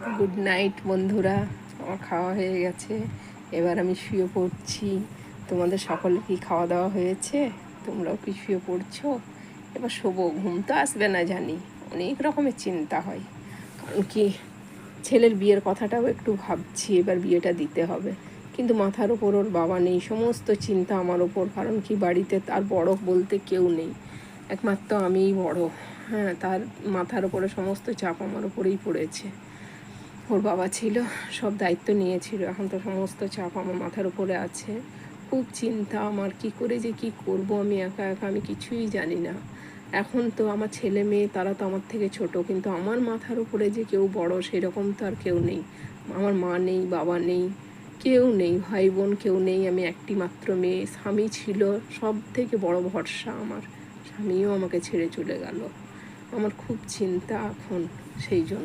Good night বন্ধুরা। আমার খাওয়া হয়ে গেছে, এবার আমি শুয়ে পড়ছি। তোমাদের সকলে কি খাওয়া দাওয়া হয়েছে? তোমরাও কি শুয়ে পড়ছো? এবার শোবো। ঘুম তো আসবে না জানি, অনেক রকমের চিন্তা হয়। কারণ কি, ছেলের বিয়ের কথাটাও একটু ভাবছি, এবার বিয়েটা দিতে হবে। কিন্তু মাথার ওপর ওর বাবা নেই, সমস্ত চিন্তা আমার ওপর। কারণ কি, বাড়িতে তার বড় বলতে কেউ নেই, একমাত্র আমিই বড়। হ্যাঁ, তার মাথার ওপরে সমস্ত চাপ আমার ওপরেই পড়েছে। ওর বাবা ছিল, সব দায়িত্ব নিয়েছিল, এখন তো সমস্ত চাপ আমার মাথার উপরে আছে। খুব চিন্তা আমার, কি করে যে কি করব আমি একা একা, আমি কিছুই জানি না। এখন তো আমার ছেলে মেয়ে তারা তো আমার থেকে ছোট, কিন্তু আমার মাথার উপরে যে কেউ বড় সেরকম তো আর কেউ নেই। আমার মা নেই, বাবা নেই, কেউ নেই, ভাই বোন কেউ নেই। আমি একটি মাত্র মেয়ে। স্বামী ছিল সব থেকে বড় ভরসা আমার, স্বামীও আমাকে ছেড়ে চলে গেল। আমার খুব চিন্তা এখন সেই জন্য।